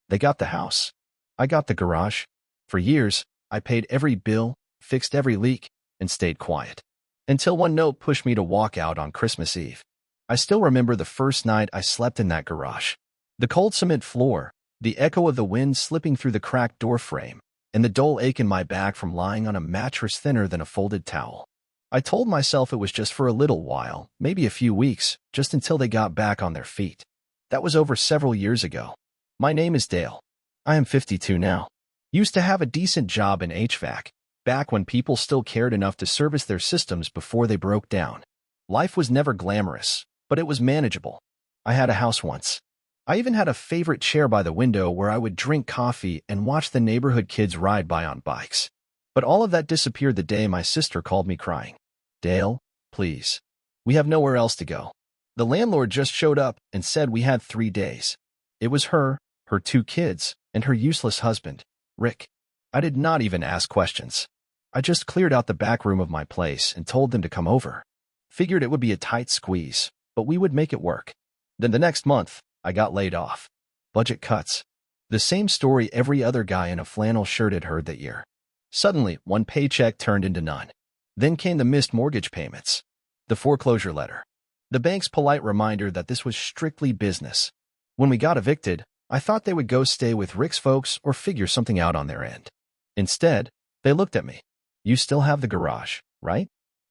They got the house. I got the garage. For years, I paid every bill, fixed every leak, and stayed quiet. Until one note pushed me to walk out on Christmas Eve. I still remember the first night I slept in that garage. The cold cement floor, the echo of the wind slipping through the cracked door frame, and the dull ache in my back from lying on a mattress thinner than a folded towel. I told myself it was just for a little while, maybe a few weeks, just until they got back on their feet. That was over several years ago. My name is Dale. I am 52 now. Used to have a decent job in HVAC, back when people still cared enough to service their systems before they broke down. Life was never glamorous, but it was manageable. I had a house once. I even had a favorite chair by the window where I would drink coffee and watch the neighborhood kids ride by on bikes. But all of that disappeared the day my sister called me crying. Dale, please. We have nowhere else to go. The landlord just showed up and said we had 3 days. It was her 2 kids, and her useless husband, Rick. I did not even ask questions. I just cleared out the back room of my place and told them to come over. Figured it would be a tight squeeze, but we would make it work. Then the next month, I got laid off. Budget cuts. The same story every other guy in a flannel shirt had heard that year. Suddenly, one paycheck turned into none. Then came the missed mortgage payments. The foreclosure letter. The bank's polite reminder that this was strictly business. When we got evicted, I thought they would go stay with Rick's folks or figure something out on their end. Instead, they looked at me. You still have the garage, right?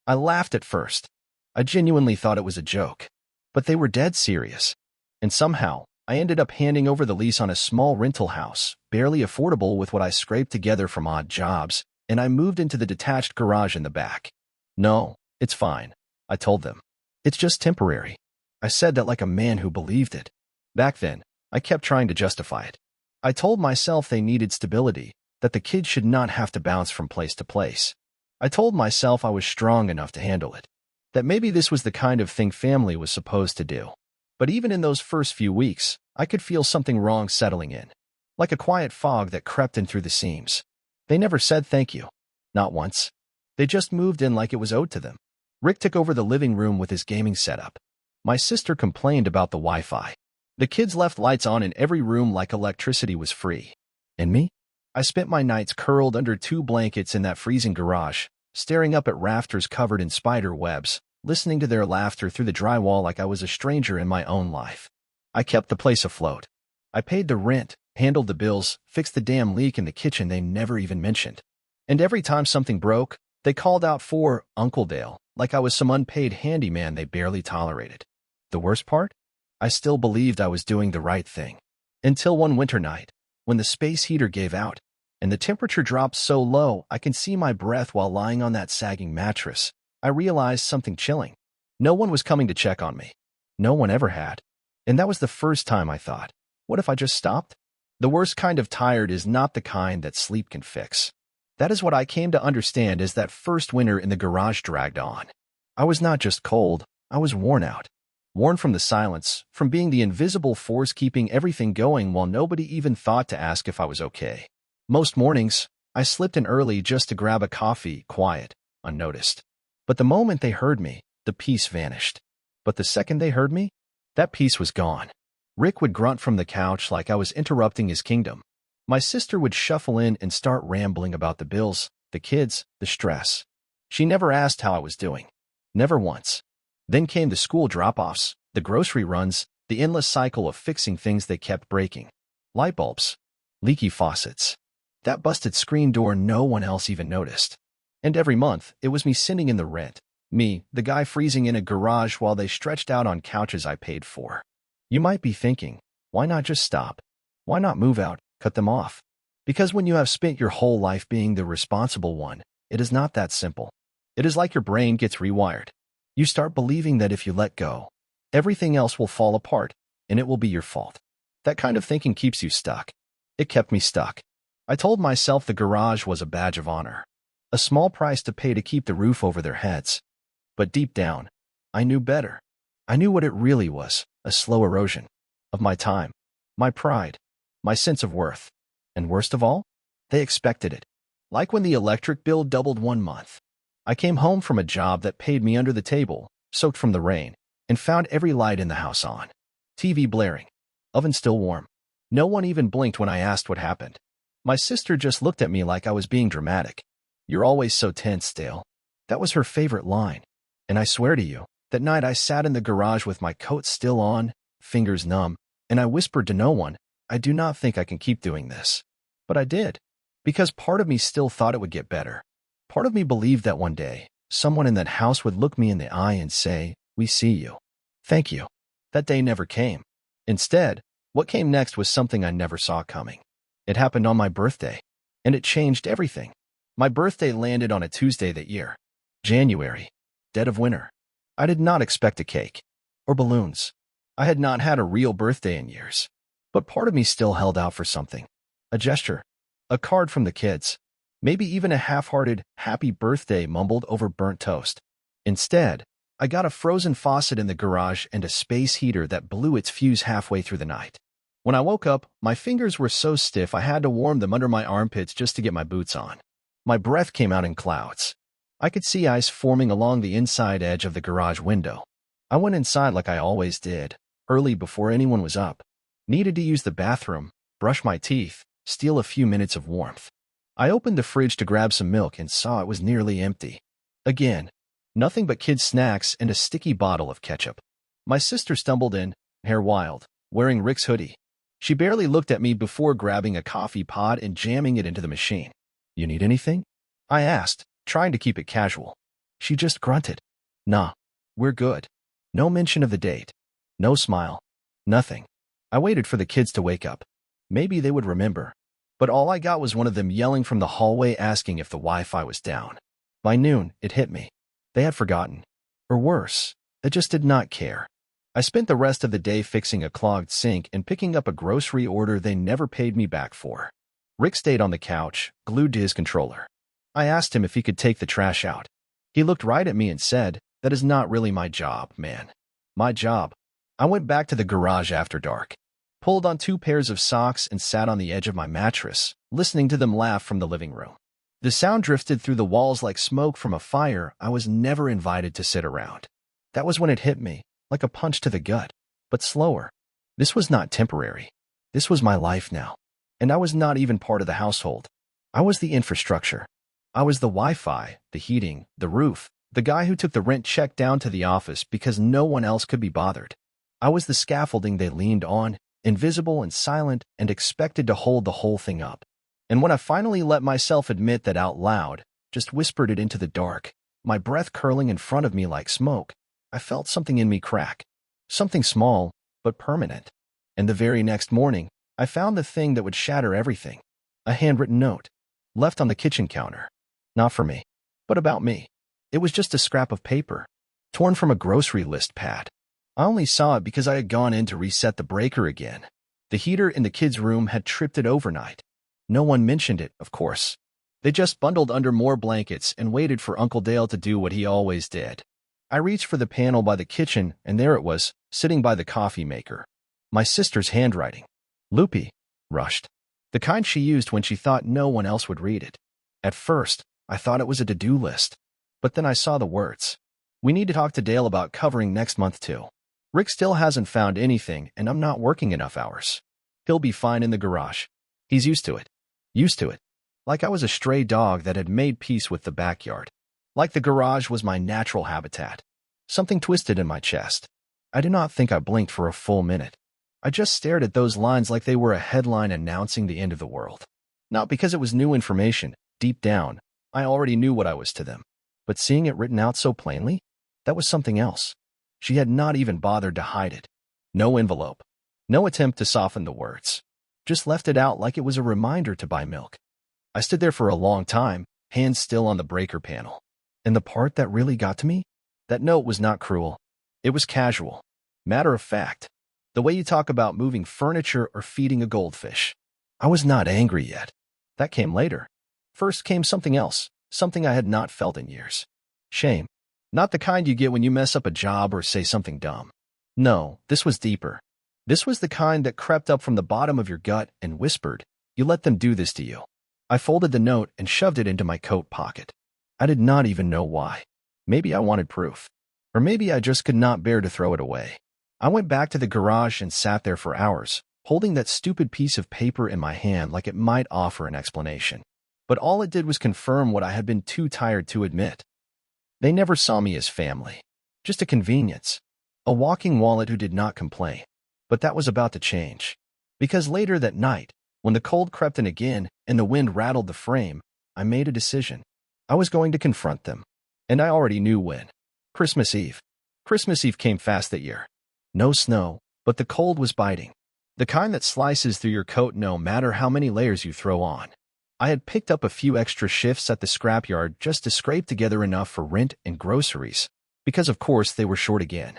I laughed at first. I genuinely thought it was a joke. But they were dead serious. And somehow, I ended up handing over the lease on a small rental house, barely affordable with what I scraped together from odd jobs, and I moved into the detached garage in the back. No, it's fine, I told them. It's just temporary. I said that like a man who believed it. Back then, I kept trying to justify it. I told myself they needed stability, that the kids should not have to bounce from place to place. I told myself I was strong enough to handle it, that maybe this was the kind of thing family was supposed to do. But even in those first few weeks, I could feel something wrong settling in, like a quiet fog that crept in through the seams. They never said thank you. Not once. They just moved in like it was owed to them. Rick took over the living room with his gaming setup. My sister complained about the Wi-Fi. The kids left lights on in every room like electricity was free. And me? I spent my nights curled under 2 blankets in that freezing garage, staring up at rafters covered in spider webs, listening to their laughter through the drywall like I was a stranger in my own life. I kept the place afloat. I paid the rent, handled the bills, fixed the damn leak in the kitchen they never even mentioned. And every time something broke, they called out for Uncle Dale, like I was some unpaid handyman they barely tolerated. The worst part? I still believed I was doing the right thing. Until one winter night, when the space heater gave out, and the temperature dropped so low I can see my breath while lying on that sagging mattress, I realized something chilling. No one was coming to check on me. No one ever had. And that was the first time I thought, what if I just stopped? The worst kind of tired is not the kind that sleep can fix. That is what I came to understand as that first winter in the garage dragged on. I was not just cold, I was worn out. Worn from the silence, from being the invisible force keeping everything going while nobody even thought to ask if I was okay. Most mornings, I slipped in early just to grab a coffee, quiet, unnoticed. But the moment they heard me, the peace vanished. But the second they heard me, that peace was gone. Rick would grunt from the couch like I was interrupting his kingdom. My sister would shuffle in and start rambling about the bills, the kids, the stress. She never asked how I was doing. Never once. Then came the school drop-offs, the grocery runs, the endless cycle of fixing things they kept breaking. Light bulbs. Leaky faucets. That busted screen door no one else even noticed. And every month, it was me sending in the rent. Me, the guy freezing in a garage while they stretched out on couches I paid for. You might be thinking, why not just stop? Why not move out, cut them off? Because when you have spent your whole life being the responsible one, it is not that simple. It is like your brain gets rewired. You start believing that if you let go, everything else will fall apart, and it will be your fault. That kind of thinking keeps you stuck. It kept me stuck. I told myself the garage was a badge of honor, a small price to pay to keep the roof over their heads. But deep down, I knew better. I knew what it really was, a slow erosion of my time, my pride, my sense of worth. And worst of all, they expected it. Like when the electric bill doubled one month. I came home from a job that paid me under the table, soaked from the rain, and found every light in the house on. TV blaring. Oven still warm. No one even blinked when I asked what happened. My sister just looked at me like I was being dramatic. "You're always so tense, Dale." That was her favorite line. And I swear to you, that night I sat in the garage with my coat still on, fingers numb, and I whispered to no one, "I do not think I can keep doing this." But I did. Because part of me still thought it would get better. Part of me believed that one day, someone in that house would look me in the eye and say, "We see you. Thank you." That day never came. Instead, what came next was something I never saw coming. It happened on my birthday, and it changed everything. My birthday landed on a Tuesday that year. January, dead of winter. I did not expect a cake or balloons. I had not had a real birthday in years. But part of me still held out for something. A gesture. A card from the kids. Maybe even a half-hearted happy birthday mumbled over burnt toast. Instead, I got a frozen faucet in the garage and a space heater that blew its fuse halfway through the night. When I woke up, my fingers were so stiff I had to warm them under my armpits just to get my boots on. My breath came out in clouds. I could see ice forming along the inside edge of the garage window. I went inside like I always did, early before anyone was up. Needed to use the bathroom, brush my teeth, steal a few minutes of warmth. I opened the fridge to grab some milk and saw it was nearly empty. Again, nothing but kids' snacks and a sticky bottle of ketchup. My sister stumbled in, hair wild, wearing Rick's hoodie. She barely looked at me before grabbing a coffee pod and jamming it into the machine. "You need anything?" I asked, trying to keep it casual. She just grunted. "Nah, we're good." No mention of the date. No smile. Nothing. I waited for the kids to wake up. Maybe they would remember. But all I got was one of them yelling from the hallway asking if the Wi-Fi was down. By noon, it hit me. They had forgotten. Or worse, they just did not care. I spent the rest of the day fixing a clogged sink and picking up a grocery order they never paid me back for. Rick stayed on the couch, glued to his controller. I asked him if he could take the trash out. He looked right at me and said, "That is not really my job, man." My job. I went back to the garage after dark, pulled on 2 pairs of socks and sat on the edge of my mattress, listening to them laugh from the living room. The sound drifted through the walls like smoke from a fire I was never invited to sit around. That was when it hit me, like a punch to the gut, but slower. This was not temporary. This was my life now. And I was not even part of the household. I was the infrastructure. I was the Wi-Fi, the heating, the roof, the guy who took the rent check down to the office because no one else could be bothered. I was the scaffolding they leaned on, invisible and silent, and expected to hold the whole thing up. And when I finally let myself admit that out loud, just whispered it into the dark, my breath curling in front of me like smoke, I felt something in me crack. Something small, but permanent. And the very next morning, I found the thing that would shatter everything. A handwritten note, left on the kitchen counter. Not for me, but about me. It was just a scrap of paper, torn from a grocery list pad. I only saw it because I had gone in to reset the breaker again. The heater in the kids' room had tripped it overnight. No one mentioned it, of course. They just bundled under more blankets and waited for Uncle Dale to do what he always did. I reached for the panel by the kitchen, and there it was, sitting by the coffee maker. My sister's handwriting. Loopy, rushed. The kind she used when she thought no one else would read it. At first, I thought it was a to-do list. But then I saw the words. "We need to talk to Dale about covering next month too. Rick still hasn't found anything, and I'm not working enough hours. He'll be fine in the garage. He's used to it. Used to it. Like I was a stray dog that had made peace with the backyard. Like the garage was my natural habitat. Something twisted in my chest. I do not think I blinked for a full minute. I just stared at those lines like they were a headline announcing the end of the world. Not because it was new information. Deep down, I already knew what I was to them. But seeing it written out so plainly, that was something else. She had not even bothered to hide it. No envelope. No attempt to soften the words. Just left it out like it was a reminder to buy milk. I stood there for a long time, hands still on the breaker panel. And the part that really got to me? That note was not cruel. It was casual. Matter of fact. The way you talk about moving furniture or feeding a goldfish. I was not angry yet. That came later. First came something else, something I had not felt in years. Shame. Not the kind you get when you mess up a job or say something dumb. No, this was deeper. This was the kind that crept up from the bottom of your gut and whispered, "You let them do this to you." I folded the note and shoved it into my coat pocket. I did not even know why. Maybe I wanted proof. Or maybe I just could not bear to throw it away. I went back to the garage and sat there for hours, holding that stupid piece of paper in my hand like it might offer an explanation. But all it did was confirm what I had been too tired to admit. They never saw me as family. Just a convenience. A walking wallet who did not complain. But that was about to change. Because later that night, when the cold crept in again and the wind rattled the frame, I made a decision. I was going to confront them. And I already knew when. Christmas Eve. Christmas Eve came fast that year. No snow, but the cold was biting. The kind that slices through your coat no matter how many layers you throw on. I had picked up a few extra shifts at the scrapyard just to scrape together enough for rent and groceries, because of course they were short again.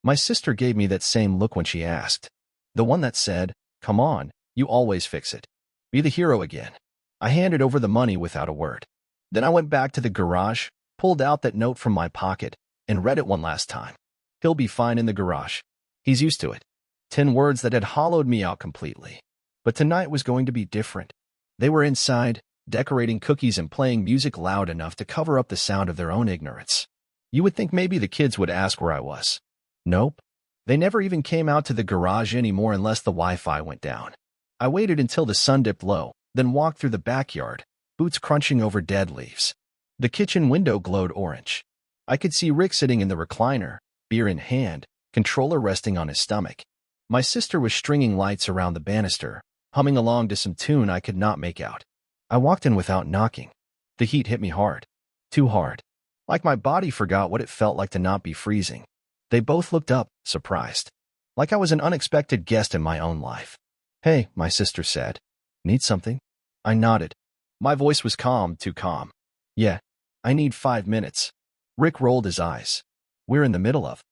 My sister gave me that same look when she asked. The one that said, "Come on, you always fix it. Be the hero again." I handed over the money without a word. Then I went back to the garage, pulled out that note from my pocket, and read it one last time. He'll be fine in the garage. He's used to it. 10 words that had hollowed me out completely. But tonight was going to be different. They were inside, decorating cookies and playing music loud enough to cover up the sound of their own ignorance. You would think maybe the kids would ask where I was. Nope. They never even came out to the garage anymore unless the Wi-Fi went down. I waited until the sun dipped low, then walked through the backyard, boots crunching over dead leaves. The kitchen window glowed orange. I could see Rick sitting in the recliner, beer in hand, controller resting on his stomach. My sister was stringing lights around the banister, humming along to some tune I could not make out. I walked in without knocking. The heat hit me hard. Too hard. Like my body forgot what it felt like to not be freezing. They both looked up, surprised. Like I was an unexpected guest in my own life. "Hey," my sister said. "Need something?" I nodded. My voice was calm, too calm. "Yeah, I need 5 minutes." Rick rolled his eyes. "We're in the middle of."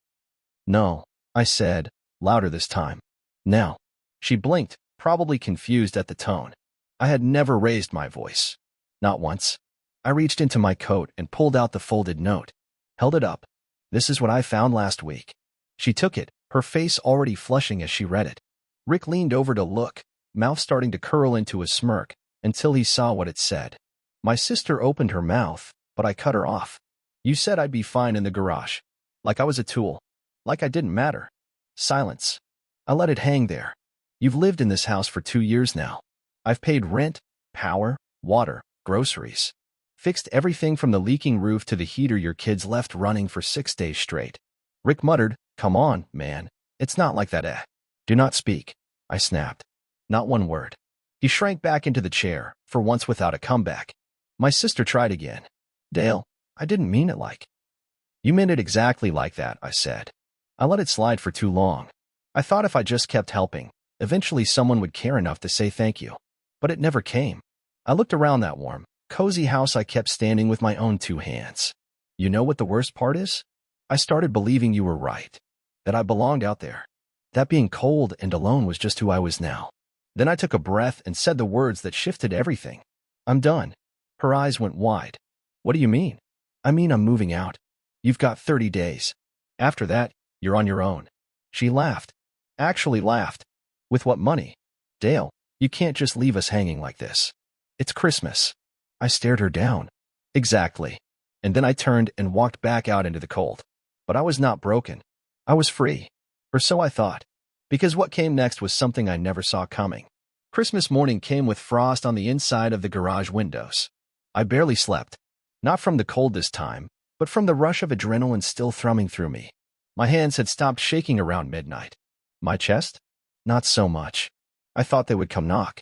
"No," I said, louder this time. "Now." She blinked, probably confused at the tone. I had never raised my voice. Not once. I reached into my coat and pulled out the folded note. Held it up. "This is what I found last week." She took it, her face already flushing as she read it. Rick leaned over to look, mouth starting to curl into a smirk, until he saw what it said. My sister opened her mouth, but I cut her off. "You said I'd be fine in the garage. Like I was a tool. Like I didn't matter." Silence. I let it hang there. "You've lived in this house for 2 years now. I've paid rent, power, water, groceries. Fixed everything from the leaking roof to the heater your kids left running for 6 days straight." Rick muttered, "Come on, man. It's not like that, eh?" "Do not speak," I snapped. "Not one word." He shrank back into the chair, for once without a comeback. My sister tried again. "Dale, I didn't mean it like." "You meant it exactly like that," I said. I let it slide for too long. I thought if I just kept helping, eventually someone would care enough to say thank you. But it never came. I looked around that warm, cozy house I kept standing with my own 2 hands. You know what the worst part is? I started believing you were right. That I belonged out there. That being cold and alone was just who I was now. Then I took a breath and said the words that shifted everything. "I'm done." Her eyes went wide. "What do you mean?" "I mean I'm moving out. You've got 30 days. After that, you're on your own." She laughed. Actually laughed. "With what money?" "Dale, you can't just leave us hanging like this. It's Christmas." I stared her down. "Exactly." And then I turned and walked back out into the cold. But I was not broken. I was free. Or so I thought. Because what came next was something I never saw coming. Christmas morning came with frost on the inside of the garage windows. I barely slept. Not from the cold this time, but from the rush of adrenaline still thrumming through me. My hands had stopped shaking around midnight. My chest? Not so much. I thought they would come knock.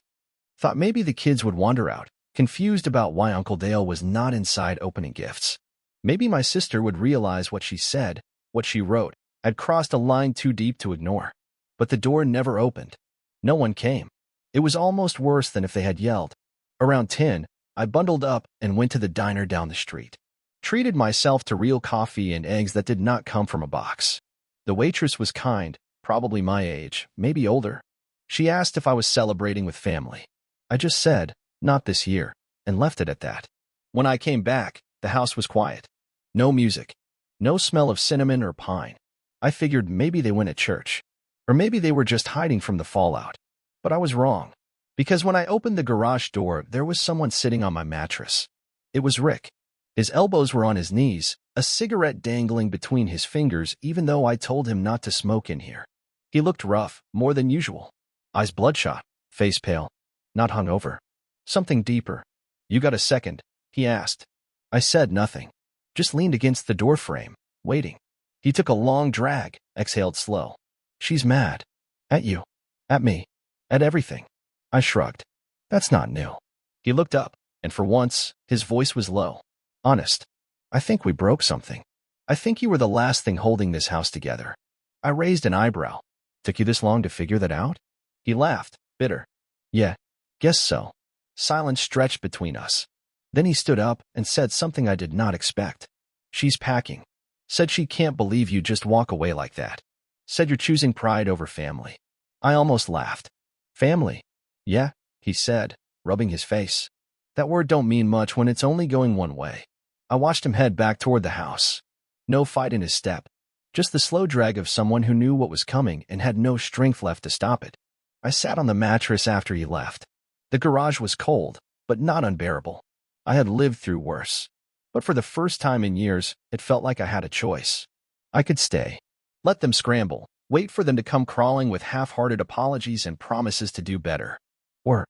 Thought maybe the kids would wander out, confused about why Uncle Dale was not inside opening gifts. Maybe my sister would realize what she said, what she wrote, had crossed a line too deep to ignore. But the door never opened. No one came. It was almost worse than if they had yelled. Around 10, I bundled up and went to the diner down the street. Treated myself to real coffee and eggs that did not come from a box. The waitress was kind, probably my age, maybe older. She asked if I was celebrating with family. I just said, "Not this year," and left it at that. When I came back, the house was quiet. No music. No smell of cinnamon or pine. I figured maybe they went to church. Or maybe they were just hiding from the fallout. But I was wrong. Because when I opened the garage door, there was someone sitting on my mattress. It was Rick. His elbows were on his knees, a cigarette dangling between his fingers even though I told him not to smoke in here. He looked rough, more than usual. Eyes bloodshot, face pale, not hungover. Something deeper. You got a second? He asked. I said nothing. Just leaned against the doorframe, waiting. He took a long drag, exhaled slow. She's mad. At you. At me. At everything. I shrugged. That's not new. He looked up, and for once, his voice was low. Honest. I think we broke something. I think you were the last thing holding this house together. I raised an eyebrow. Took you this long to figure that out? He laughed, bitter. Yeah, guess so. Silence stretched between us. Then he stood up and said something I did not expect. She's packing. Said she can't believe you just walk away like that. Said you're choosing pride over family. I almost laughed. Family? Yeah, he said, rubbing his face. That word don't mean much when it's only going one way. I watched him head back toward the house. No fight in his step. Just the slow drag of someone who knew what was coming and had no strength left to stop it. I sat on the mattress after he left. The garage was cold, but not unbearable. I had lived through worse. But for the first time in years, it felt like I had a choice. I could stay. Let them scramble. Wait for them to come crawling with half-hearted apologies and promises to do better. Or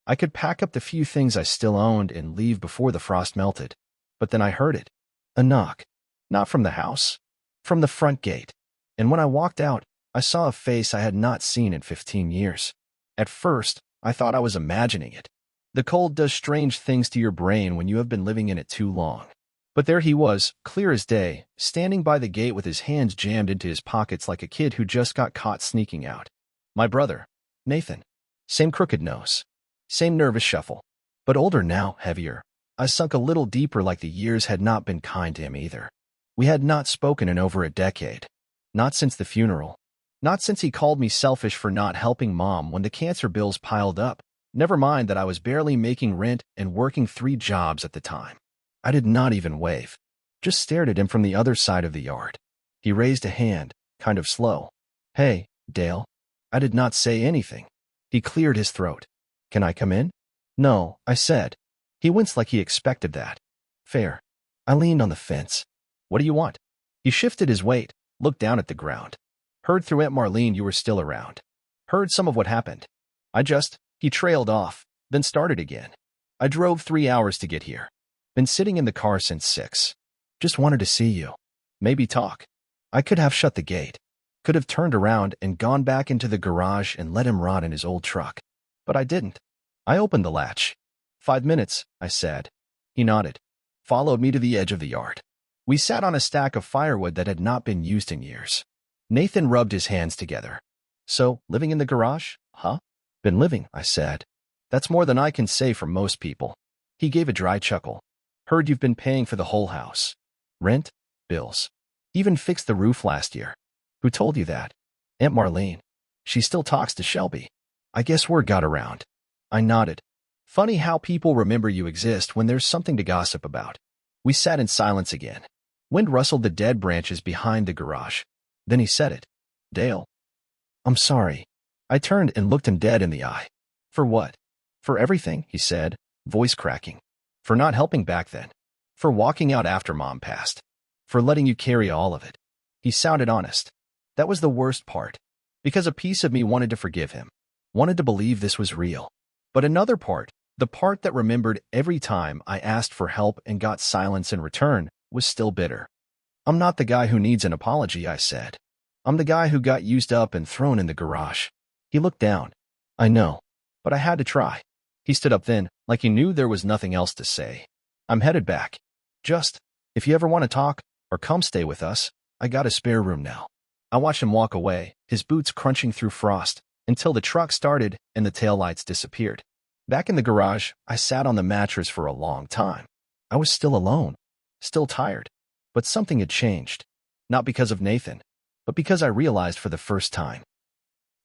I could pack up the few things I still owned and leave before the frost melted. But then I heard it. A knock. Not from the house. From the front gate. And when I walked out, I saw a face I had not seen in 15 years. At first, I thought I was imagining it. The cold does strange things to your brain when you have been living in it too long. But there he was, clear as day, standing by the gate with his hands jammed into his pockets like a kid who just got caught sneaking out. My brother, Nathan. Same crooked nose. Same nervous shuffle. But older now, heavier. I sunk a little deeper like the years had not been kind to him either. We had not spoken in over a decade. Not since the funeral. Not since he called me selfish for not helping Mom when the cancer bills piled up. Never mind that I was barely making rent and working 3 jobs at the time. I did not even wave. Just stared at him from the other side of the yard. He raised a hand, kind of slow. Hey, Dale. I did not say anything. He cleared his throat. Can I come in? No, I said. He winced like he expected that. Fair. I leaned on the fence. What do you want? He shifted his weight, looked down at the ground. Heard through Aunt Marlene you were still around. Heard some of what happened. He trailed off, then started again. I drove 3 hours to get here. Been sitting in the car since 6. Just wanted to see you. Maybe talk. I could have shut the gate. Could have turned around and gone back into the garage and let him rot in his old truck. But I didn't. I opened the latch. 5 minutes, I said. He nodded. Followed me to the edge of the yard. We sat on a stack of firewood that had not been used in years. Nathan rubbed his hands together. So, living in the garage? Huh? Been living, I said. That's more than I can say for most people. He gave a dry chuckle. Heard you've been paying for the whole house. Rent, bills. Even fixed the roof last year. Who told you that? Aunt Marlene. She still talks to Shelby. I guess word got around. I nodded. Funny how people remember you exist when there's something to gossip about. We sat in silence again. Wind rustled the dead branches behind the garage. Then he said it. Dale. I'm sorry. I turned and looked him dead in the eye. For what? For everything, he said, voice cracking. For not helping back then. For walking out after Mom passed. For letting you carry all of it. He sounded honest. That was the worst part. Because a piece of me wanted to forgive him. Wanted to believe this was real. But another part, the part that remembered every time I asked for help and got silence in return, was still bitter. I'm not the guy who needs an apology, I said. I'm the guy who got used up and thrown in the garage. He looked down. I know. But I had to try. He stood up then, like he knew there was nothing else to say. I'm headed back. Just, if you ever want to talk, or come stay with us, I got a spare room now. I watched him walk away, his boots crunching through frost, until the truck started and the taillights disappeared. Back in the garage, I sat on the mattress for a long time. I was still alone, still tired, but something had changed. Not because of Nathan, but because I realized for the first time.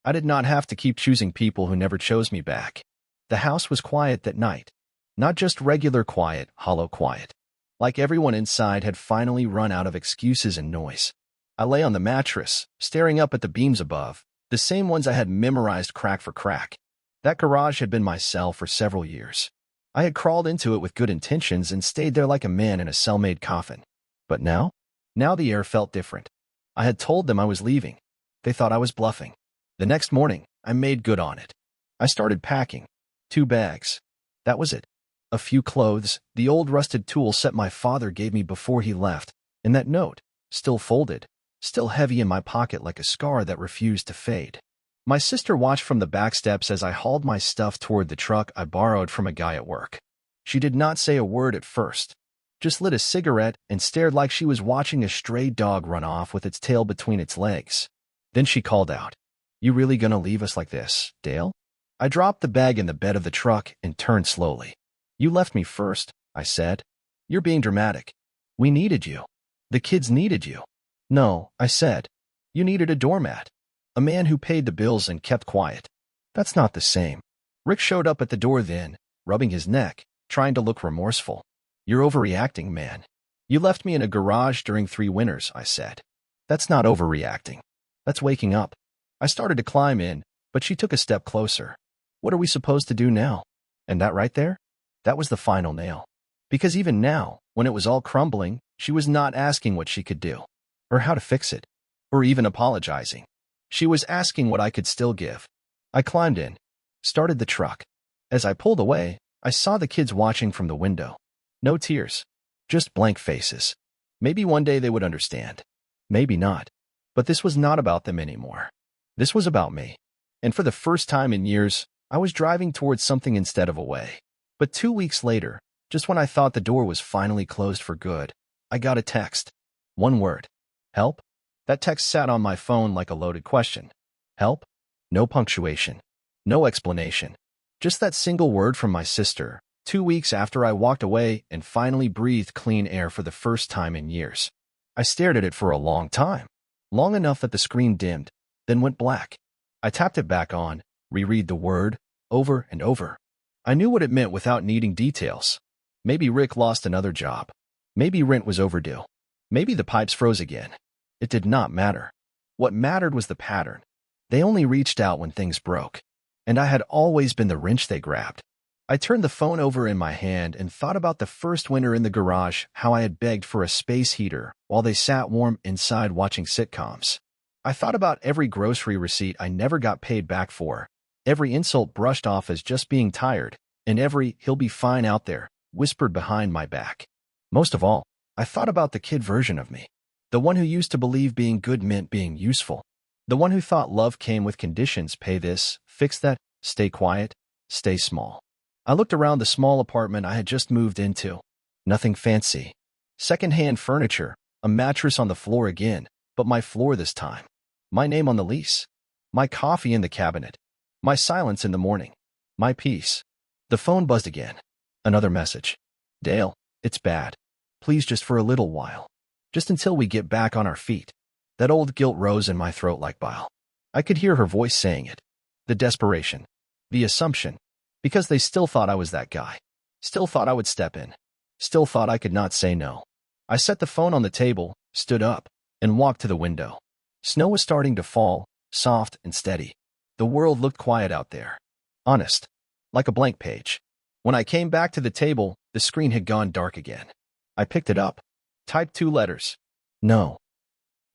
I did not have to keep choosing people who never chose me back. The house was quiet that night. Not just regular quiet, hollow quiet. Like everyone inside had finally run out of excuses and noise. I lay on the mattress, staring up at the beams above, the same ones I had memorized crack for crack. That garage had been my cell for several years. I had crawled into it with good intentions and stayed there like a man in a cell-made coffin. But now? Now the air felt different. I had told them I was leaving. They thought I was bluffing. The next morning, I made good on it. I started packing. 2 bags. That was it. A few clothes, the old rusted tool set my father gave me before he left, and that note, still folded, still heavy in my pocket like a scar that refused to fade. My sister watched from the back steps as I hauled my stuff toward the truck I borrowed from a guy at work. She did not say a word at first, just lit a cigarette and stared like she was watching a stray dog run off with its tail between its legs. Then she called out, "You really gonna leave us like this, Dale?" I dropped the bag in the bed of the truck and turned slowly. "You left me first," I said. "You're being dramatic. We needed you. The kids needed you." "No," I said. "You needed a doormat. A man who paid the bills and kept quiet." "That's not the same." Rick showed up at the door then, rubbing his neck, trying to look remorseful. "You're overreacting, man. You left me in a garage during 3 winters," I said. "That's not overreacting. That's waking up." I started to climb in, but she took a step closer. "What are we supposed to do now?" And that right there? That was the final nail. Because even now, when it was all crumbling, she was not asking what she could do, or how to fix it, or even apologizing. She was asking what I could still give. I climbed in, started the truck. As I pulled away, I saw the kids watching from the window. No tears, just blank faces. Maybe one day they would understand. Maybe not. But this was not about them anymore. This was about me. And for the first time in years, I was driving towards something instead of away. But 2 weeks later, just when I thought the door was finally closed for good, I got a text. 1 word. Help? That text sat on my phone like a loaded question. Help? No punctuation. No explanation. Just that single word from my sister, 2 weeks after I walked away and finally breathed clean air for the first time in years. I stared at it for a long time. Long enough that the screen dimmed, then went black. I tapped it back on, reread the word, over and over. I knew what it meant without needing details. Maybe Rick lost another job. Maybe rent was overdue. Maybe the pipes froze again. It did not matter. What mattered was the pattern. They only reached out when things broke. And I had always been the wrench they grabbed. I turned the phone over in my hand and thought about the first winter in the garage, how I had begged for a space heater while they sat warm inside watching sitcoms. I thought about every grocery receipt I never got paid back for, every insult brushed off as just being tired, and every "he'll be fine out there" whispered behind my back. Most of all, I thought about the kid version of me. The one who used to believe being good meant being useful. The one who thought love came with conditions: pay this, fix that, stay quiet, stay small. I looked around the small apartment I had just moved into. Nothing fancy. Second-hand furniture, a mattress on the floor again, but my floor this time. My name on the lease. My coffee in the cabinet. My silence in the morning. My peace. The phone buzzed again. Another message. "Dale, it's bad. Please, just for a little while. Just until we get back on our feet." That old guilt rose in my throat like bile. I could hear her voice saying it. The desperation. The assumption. Because they still thought I was that guy. Still thought I would step in. Still thought I could not say no. I set the phone on the table, stood up, and walked to the window. Snow was starting to fall, soft and steady. The world looked quiet out there. Honest. Like a blank page. When I came back to the table, the screen had gone dark again. I picked it up. Typed 2 letters. No.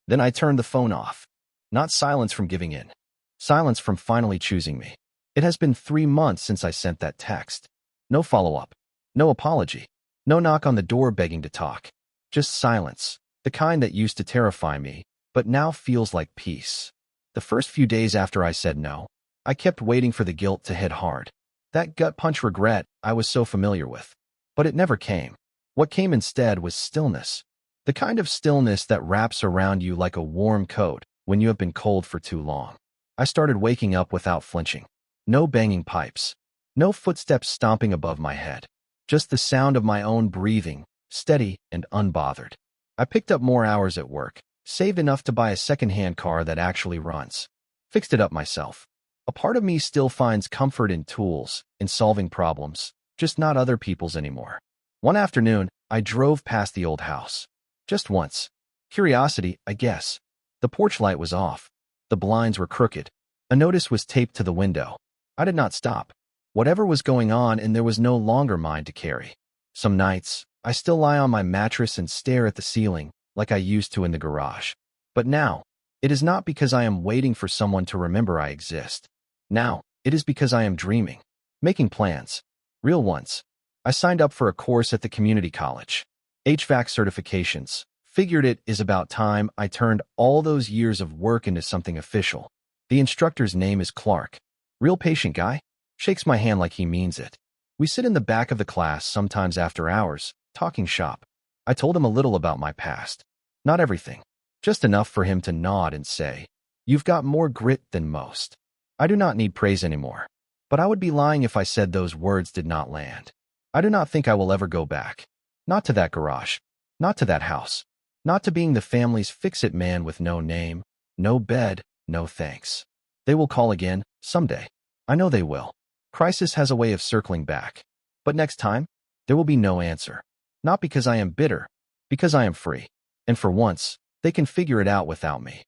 Then I turned the phone off. Not silence from giving in. Silence from finally choosing me. It has been 3 months since I sent that text. No follow-up. No apology. No knock on the door begging to talk. Just silence. The kind that used to terrify me, but now feels like peace. The first few days after I said no, I kept waiting for the guilt to hit hard. That gut punch regret I was so familiar with. But it never came. What came instead was stillness. The kind of stillness that wraps around you like a warm coat when you have been cold for too long. I started waking up without flinching. No banging pipes. No footsteps stomping above my head. Just the sound of my own breathing, steady and unbothered. I picked up more hours at work, saved enough to buy a second-hand car that actually runs. Fixed it up myself. A part of me still finds comfort in tools, in solving problems, just not other people's anymore. One afternoon, I drove past the old house. Just once. Curiosity, I guess. The porch light was off. The blinds were crooked. A notice was taped to the window. I did not stop. Whatever was going on, and there was no longer mine to carry. Some nights, I still lie on my mattress and stare at the ceiling, like I used to in the garage. But now, it is not because I am waiting for someone to remember I exist. Now, it is because I am dreaming, making plans, real ones. I signed up for a course at the community college. HVAC certifications. Figured it is about time I turned all those years of work into something official. The instructor's name is Clark. Real patient guy. Shakes my hand like he means it. We sit in the back of the class sometimes after hours, talking shop. I told him a little about my past. Not everything. Just enough for him to nod and say, "You've got more grit than most." I do not need praise anymore. But I would be lying if I said those words did not land. I do not think I will ever go back. Not to that garage. Not to that house. Not to being the family's fix-it man with no name, no bed, no thanks. They will call again, someday. I know they will. Crisis has a way of circling back. But next time, there will be no answer. Not because I am bitter, because I am free. And for once, they can figure it out without me.